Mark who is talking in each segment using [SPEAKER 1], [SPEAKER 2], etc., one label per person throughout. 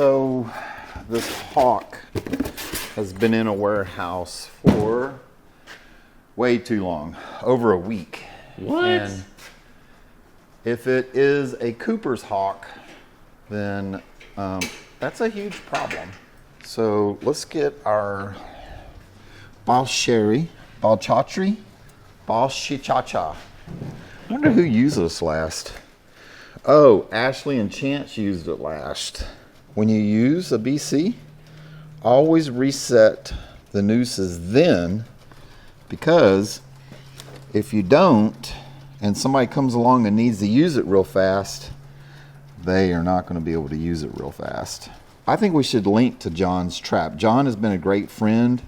[SPEAKER 1] So this hawk has been in a warehouse for way too long, over a week.
[SPEAKER 2] What?
[SPEAKER 1] And if it is a Cooper's hawk, then that's a huge problem. So let's get our Bal-Charti, Bal-Chatri, Bal-Chatri. I wonder who used this last. Oh, Ashley and Chance used it last. When you use a BC, always reset the nooses then, because if you don't, and somebody comes along and needs to use it real fast, they are not going to be able to use it real fast. I think we should link to John's trap. John has been a great friend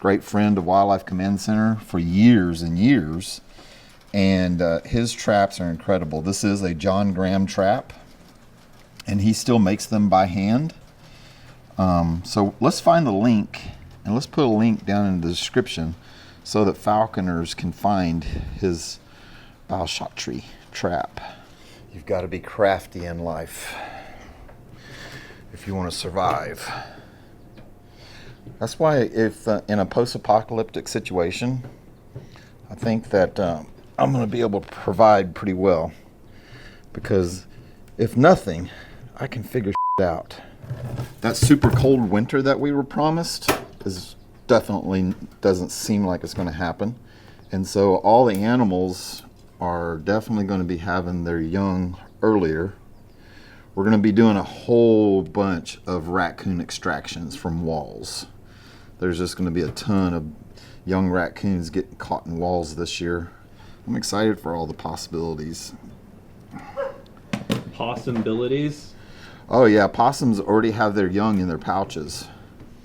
[SPEAKER 1] of Wildlife Command Center for years and years, and his traps are incredible. This is a John Graham trap, and he still makes them by hand. So let's find the link, and let's put a link down in the description so that falconers can find his Bal-Chatri trap. You've got to be crafty in life if you want to survive. That's why if in a post-apocalyptic situation, I think that I'm going to be able to provide pretty well, because if nothing, I can figure out. That super cold winter that we were promised is definitely doesn't seem like it's going to happen. And so all the animals are definitely going to be having their young earlier. We're going to be doing a whole bunch of raccoon extractions from walls. There's just going to be a ton of young raccoons getting caught in walls this year. I'm excited for all the possibilities.
[SPEAKER 2] Possibilities?
[SPEAKER 1] Oh yeah, possums already have their young in their pouches.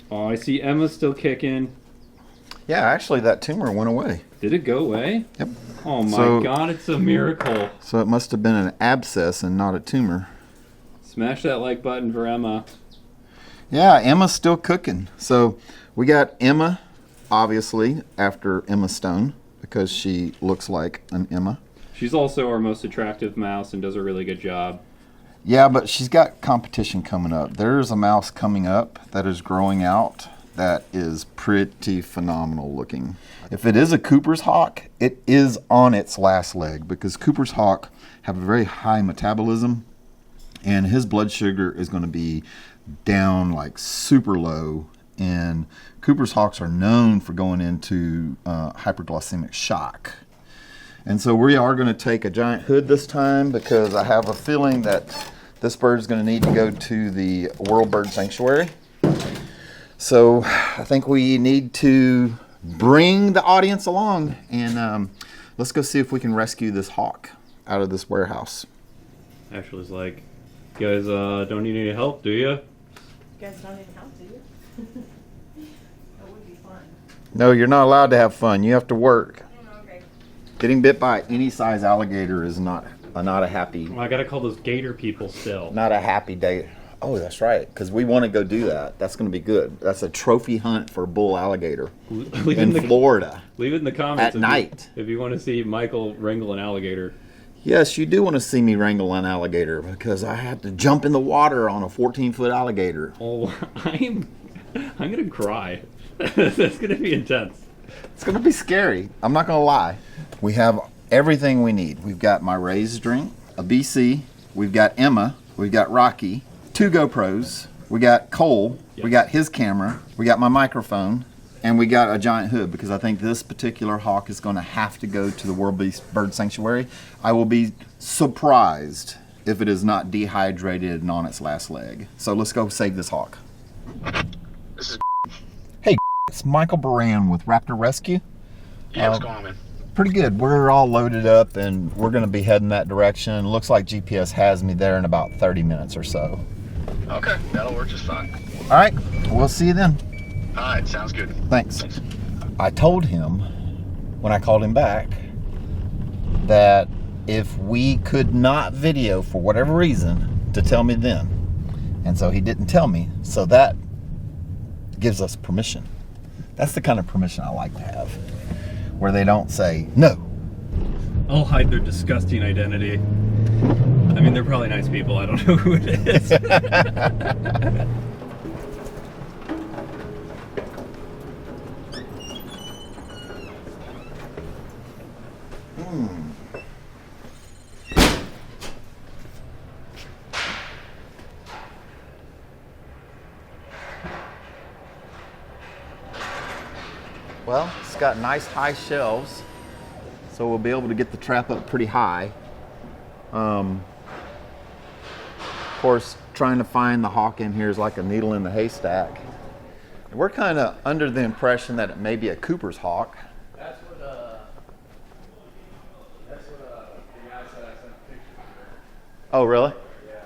[SPEAKER 2] Oh, I see Emma's still kicking.
[SPEAKER 1] Yeah, actually that tumor went away.
[SPEAKER 2] Did it go away?
[SPEAKER 1] Yep.
[SPEAKER 2] Oh my God, it's a miracle.
[SPEAKER 1] So it must have been an abscess and not a tumor.
[SPEAKER 2] Smash that like button for Emma.
[SPEAKER 1] Yeah, Emma's still cooking. So we got Emma, obviously, after Emma Stone, because she looks like an Emma.
[SPEAKER 2] She's also our most attractive mouse and does a really good job.
[SPEAKER 1] Yeah, but she's got competition coming up. There's a mouse coming up that is growing out that is pretty phenomenal looking. If it is a Cooper's hawk, it is on its last leg, because Cooper's hawk have a very high metabolism, and his blood sugar is going to be down like super low. And Cooper's hawks are known for going into hyperglycemic shock. And so we are going to take a giant hood this time, because I have a feeling that this bird is going to need to go to the World Bird Sanctuary. So I think we need to bring the audience along, and let's go see if we can rescue this hawk out of this warehouse.
[SPEAKER 2] Ashley's like, you guys don't need any help, do you?
[SPEAKER 3] You guys don't need help, do you? That would be fun.
[SPEAKER 1] No, you're not allowed to have fun. You have to work.
[SPEAKER 3] Okay.
[SPEAKER 1] Getting bit by any size alligator is not a happy.
[SPEAKER 2] Well, I gotta call those gator people still.
[SPEAKER 1] Not a happy day. Oh, that's right, because we want to go do that. That's going to be good. That's a trophy hunt for bull alligator in Florida.
[SPEAKER 2] Leave it in the comments
[SPEAKER 1] at night.
[SPEAKER 2] If you want to see Michael wrangle an alligator.
[SPEAKER 1] Yes, you do want to see me wrangle an alligator, because I had to jump in the water on a 14-foot alligator.
[SPEAKER 2] Oh, I'm gonna cry. That's gonna be intense.
[SPEAKER 1] It's going to be scary. I'm not going to lie. We have everything we need. We've got my Raze drink, a BC. We've got Emma. We've got Rocky. 2 GoPros. We got Cole.
[SPEAKER 2] Yep.
[SPEAKER 1] We got his camera. We got my microphone. And we got a giant hood, because I think this particular hawk is going to have to go to the World Bird Sanctuary. I will be surprised if it is not dehydrated and on its last leg. So let's go save this hawk.
[SPEAKER 4] This is
[SPEAKER 1] Hey, it's Michael Baran with Raptor Rescue.
[SPEAKER 4] yeah, what's going on, man?
[SPEAKER 1] Pretty good. We're all loaded up, and we're going to be heading that direction. Looks like GPS has me there in about 30 minutes or so.
[SPEAKER 4] Okay, that'll work just fine.
[SPEAKER 1] All right, we'll see you then.
[SPEAKER 4] All right, sounds good.
[SPEAKER 1] Thanks. I told him when I called him back that if we could not video for whatever reason, to tell me then. And so he didn't tell me, so that gives us permission. That's the kind of permission I like to have, where they don't say no.
[SPEAKER 2] I'll hide their disgusting identity. I mean, they're probably nice people. I don't know who it is.
[SPEAKER 1] Well, it's got nice high shelves, so we'll be able to get the trap up pretty high. Of course, trying to find the hawk in here is like a needle in the haystack. We're kind of under the impression that it may be a Cooper's hawk.
[SPEAKER 2] That's what the guy said I sent pictures of.
[SPEAKER 1] Oh, really?
[SPEAKER 2] Yeah.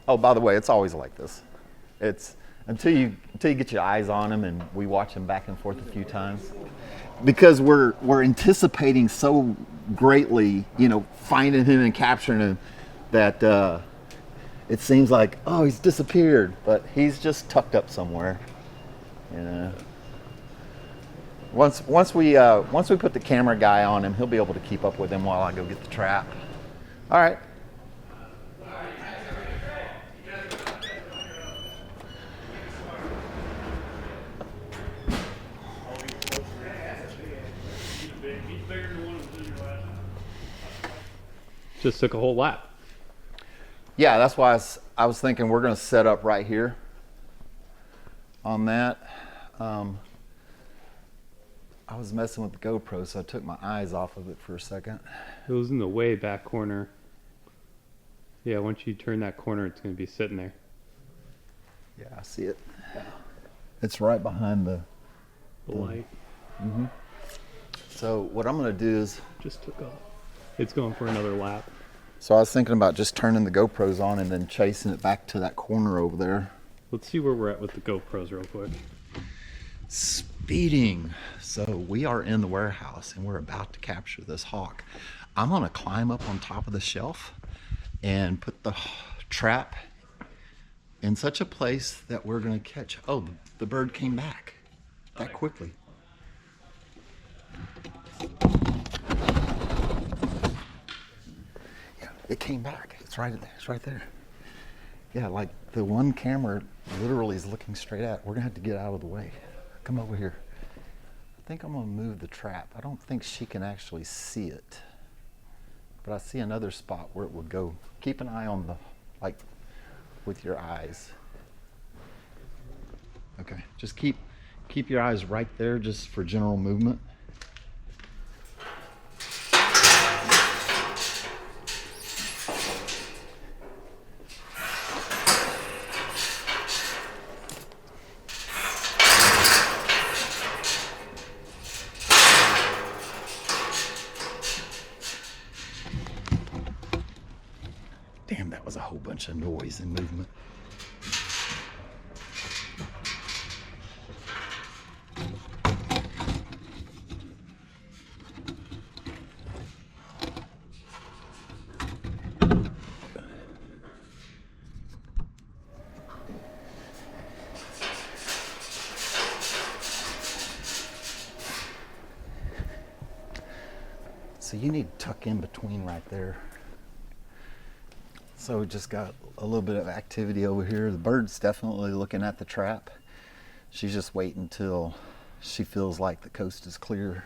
[SPEAKER 1] Oh, by the way, it's always like this. It's until you get your eyes on him, and we watch him back and forth a few times, because we're anticipating so greatly, finding him and capturing him, that it seems like, oh, he's disappeared, but he's just tucked up somewhere. Once we put the camera guy on him, he'll be able to keep up with him while I go get the trap. All right.
[SPEAKER 2] Just took a whole lap.
[SPEAKER 1] Yeah, that's why I was thinking we're going to set up right here on that. I was messing with the GoPro, so I took my eyes off of it for a second.
[SPEAKER 2] It was in the way back corner. Yeah, once you turn that corner, it's going to be sitting there.
[SPEAKER 1] Yeah, I see it. It's right behind the
[SPEAKER 2] light.
[SPEAKER 1] Mm-hmm. So what I'm going to do is...
[SPEAKER 2] Just took off. It's going for another lap.
[SPEAKER 1] So I was thinking about just turning the GoPros on and then chasing it back to that corner over there.
[SPEAKER 2] Let's see where we're at with the GoPros real quick.
[SPEAKER 1] Speeding. So we are in the warehouse and we're about to capture this hawk. I'm going to climb up on top of the shelf and put the trap in such a place that we're going to catch. Oh, the bird came back that quickly. Yeah, it came back. It's right there. It's right there. Yeah, like the one camera literally is looking straight at. We're going to have to get out of the way. Come over here. I think I'm going to move the trap. I don't think she can actually see it. But I see another spot where it would go. Keep an eye on the, like, with your eyes. Okay, just keep your eyes right there just for general movement. Damn, that was a whole bunch of noise and movement. So you need to tuck in between right there. So we just got a little bit of activity over here. The bird's definitely looking at the trap. She's just waiting until she feels like the coast is clear.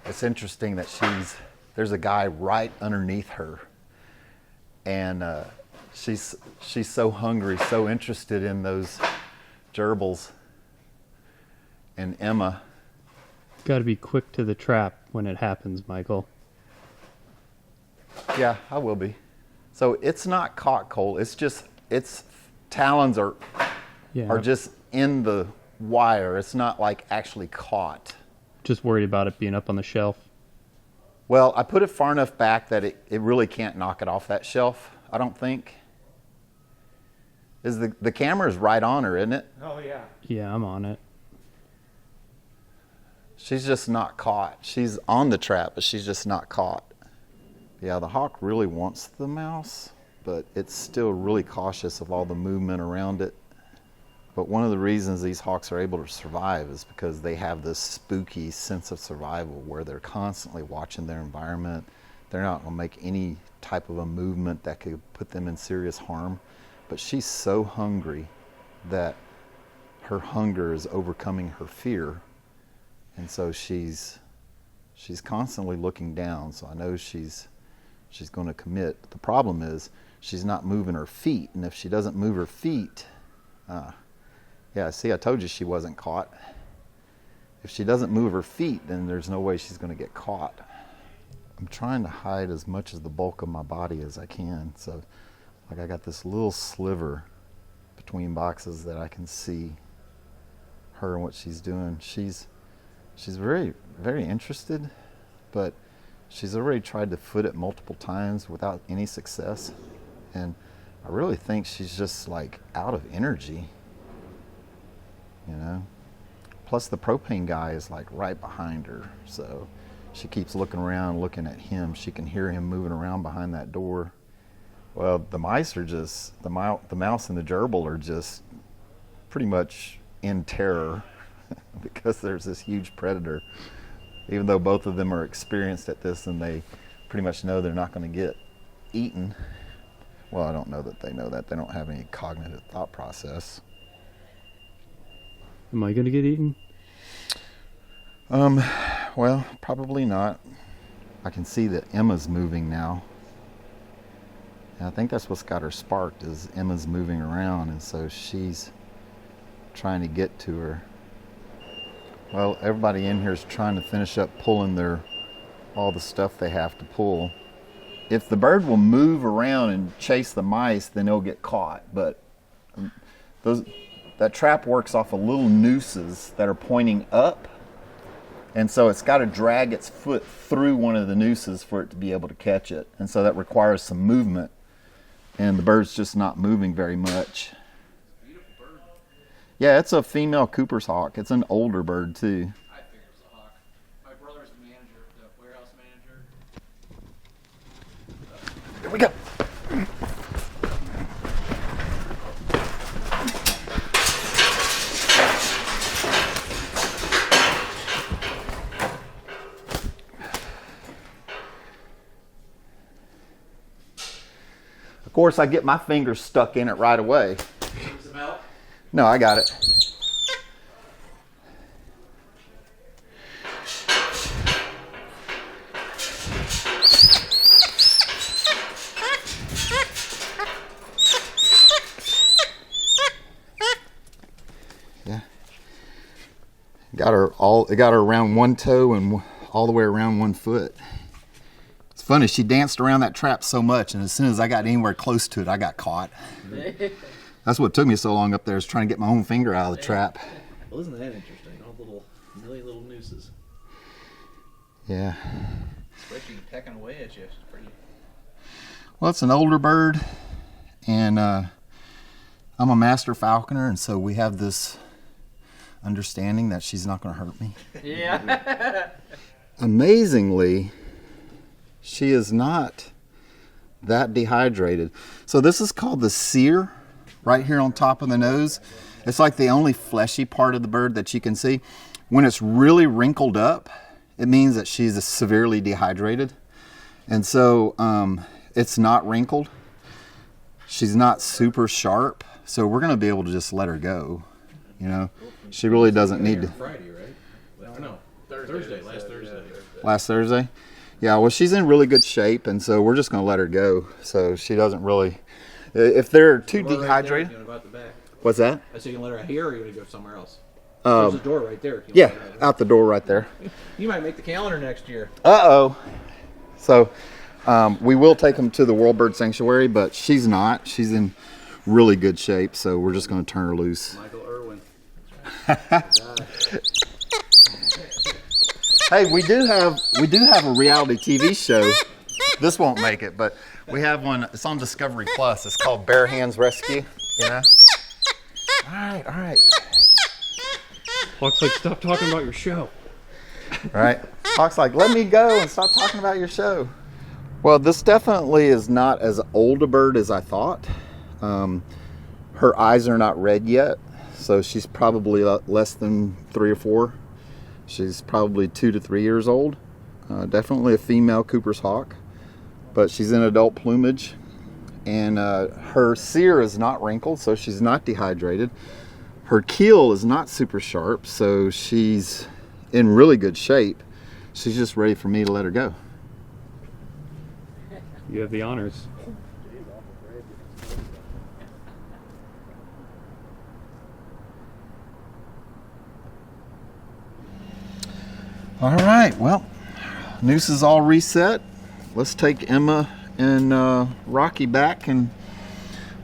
[SPEAKER 1] It's interesting that there's a guy right underneath her, and she's so hungry, so interested in those gerbils. And Emma.
[SPEAKER 2] Got to be quick to the trap when it happens, Michael.
[SPEAKER 1] Yeah, I will be. So it's not caught cold. It's just its talons are just in the wire. It's not like actually caught.
[SPEAKER 2] Just worried about it being up on the shelf.
[SPEAKER 1] Well, I put it far enough back that it really can't knock it off that shelf, I don't think. Is the camera's right on her, isn't it?
[SPEAKER 5] Oh, yeah.
[SPEAKER 2] Yeah, I'm on it.
[SPEAKER 1] She's just not caught. She's on the trap, but she's just not caught. Yeah, the hawk really wants the mouse, but it's still really cautious of all the movement around it. But one of the reasons these hawks are able to survive is because they have this spooky sense of survival where they're constantly watching their environment. They're not going to make any type of a movement that could put them in serious harm. But she's so hungry that her hunger is overcoming her fear. And so she's constantly looking down. So I know she's going to commit. The problem is she's not moving her feet. And if she doesn't move her feet, yeah, see, I told you she wasn't caught. If she doesn't move her feet, then there's no way she's going to get caught. I'm trying to hide as much of the bulk of my body as I can. So, like, I got this little sliver between boxes that I can see her and what she's doing. She's very, very interested, but she's already tried to foot it multiple times without any success. And I really think she's just, like, out of energy. You know, plus the propane guy is like right behind her, so she keeps looking around, looking at him. She can hear him moving around behind that door. Well, the mice are just, the mouse and the gerbil are just pretty much in terror because there's this huge predator. Even though both of them are experienced at this and they pretty much know they're not going to get eaten. Well, I don't know that they know that. They don't have any cognitive thought process.
[SPEAKER 2] Am I going to get eaten?
[SPEAKER 1] Well, probably not. I can see that Emma's moving now. And I think that's what's got her sparked, is Emma's moving around, and so she's trying to get to her. Well, everybody in here is trying to finish up pulling all the stuff they have to pull. If the bird will move around and chase the mice, then it'll get caught. But that trap works off of little nooses that are pointing up. And so it's got to drag its foot through one of the nooses for it to be able to catch it. And so that requires some movement. And the bird's just not moving very much.
[SPEAKER 5] Beautiful bird.
[SPEAKER 1] Yeah, it's a female Cooper's hawk. It's an older bird too.
[SPEAKER 5] I figured it was a hawk. My brother's the manager, the warehouse manager.
[SPEAKER 1] Here we go. Of course, I get my fingers stuck in it right away.
[SPEAKER 5] Some help?
[SPEAKER 1] No, I got it. Yeah. It got her around one toe and all the way around one foot. It's funny, she danced around that trap so much, and as soon as I got anywhere close to it, I got caught. That's what took me so long up there, is trying to get my own finger out of the trap.
[SPEAKER 5] Well, isn't that interesting? All the million little nooses.
[SPEAKER 1] Yeah.
[SPEAKER 5] Especially pecking away at you. It's pretty.
[SPEAKER 1] Well, it's an older bird, and I'm a master falconer, and so we have this understanding that she's not going to hurt me.
[SPEAKER 5] Yeah.
[SPEAKER 1] Amazingly, she is not that dehydrated. So this is called the sear, right here on top of the nose. It's like the only fleshy part of the bird that you can see. When it's really wrinkled up, it means that she's severely dehydrated. And so it's not wrinkled. She's not super sharp. So we're going to be able to just let her go. You know, she really doesn't need to.
[SPEAKER 5] Friday, right? No, Thursday. Last Thursday.
[SPEAKER 1] Last Thursday? Yeah, well, she's in really good shape, and so we're just going to let her go. So she doesn't really. If they're too dehydrated.
[SPEAKER 5] You want to go out the back?
[SPEAKER 1] What's that?
[SPEAKER 5] I said you can let her here, or you want to go somewhere else? There's a door right there. If you
[SPEAKER 1] Yeah,
[SPEAKER 5] want to go.
[SPEAKER 1] out the door right there.
[SPEAKER 5] You might make the calendar next year.
[SPEAKER 1] Uh-oh. So we will take them to the World Bird Sanctuary, but she's not. She's in really good shape, so we're just going to turn her loose.
[SPEAKER 5] Michael Irwin.
[SPEAKER 1] Hey, we do have a reality TV show. This won't make it, but we have one. It's on Discovery Plus. It's called Bare Hands Rescue. You know. All right.
[SPEAKER 2] Looks like stop talking about your show.
[SPEAKER 1] Right. Hawk's like, let me go and stop talking about your show. Well, this definitely is not as old a bird as I thought. Her eyes are not red yet, so she's probably less than 3 or 4. She's probably 2 to 3 years old. Definitely a female Cooper's hawk, but she's in adult plumage, and her cere is not wrinkled, so she's not dehydrated. Her keel is not super sharp, so she's in really good shape. She's just ready for me to let her go.
[SPEAKER 2] You have the honors.
[SPEAKER 1] All right, well, noose is all reset. Let's take Emma and Rocky back and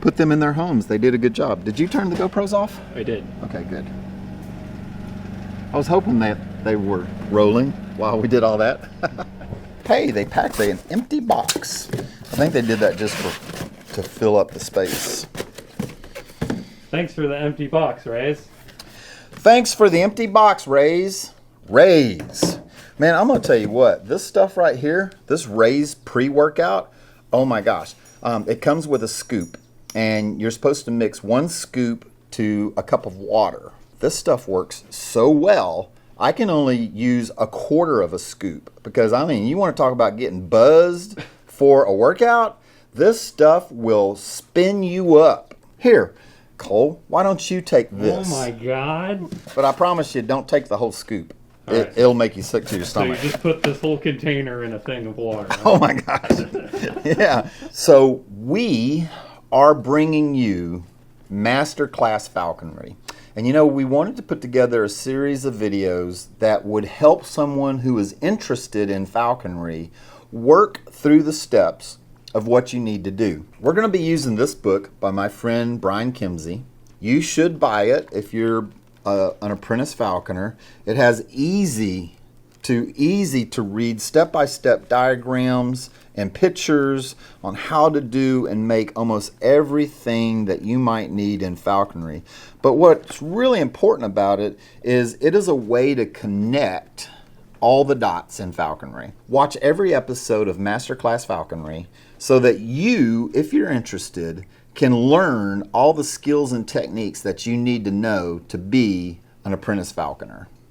[SPEAKER 1] put them in their homes. They did a good job. Did you turn the GoPros off?
[SPEAKER 2] I did.
[SPEAKER 1] Okay, good. I was hoping that they were rolling while we did all that. Hey, they packed an empty box. I think they did that just to fill up the space.
[SPEAKER 2] Thanks for the empty box, Raze.
[SPEAKER 1] Thanks for the empty box, Raze. Raze. Man, I'm going to tell you what. This stuff right here, this Raze pre-workout, oh my gosh. It comes with a scoop, and you're supposed to mix 1 scoop to a cup of water. This stuff works so well, I can only use 1/4 of a scoop because, I mean, you want to talk about getting buzzed for a workout? This stuff will spin you up. Here, Cole, why don't you take this?
[SPEAKER 2] Oh my God.
[SPEAKER 1] But I promise you, don't take the whole scoop.
[SPEAKER 2] Right.
[SPEAKER 1] It'll make you sick to your
[SPEAKER 2] So you
[SPEAKER 1] stomach.
[SPEAKER 2] just put this whole container in a thing of water. Huh?
[SPEAKER 1] Oh my gosh. Yeah. So we are bringing you Masterclass Falconry. And you know, we wanted to put together a series of videos that would help someone who is interested in falconry work through the steps of what you need to do. We're going to be using this book by my friend Brian Kimsey. You should buy it if you're an apprentice falconer. It has easy to read step-by-step diagrams and pictures on how to do and make almost everything that you might need in falconry. But what's really important about it is a way to connect all the dots in falconry. Watch every episode of Masterclass Falconry so that you, if you're interested, can learn all the skills and techniques that you need to know to be an apprentice falconer.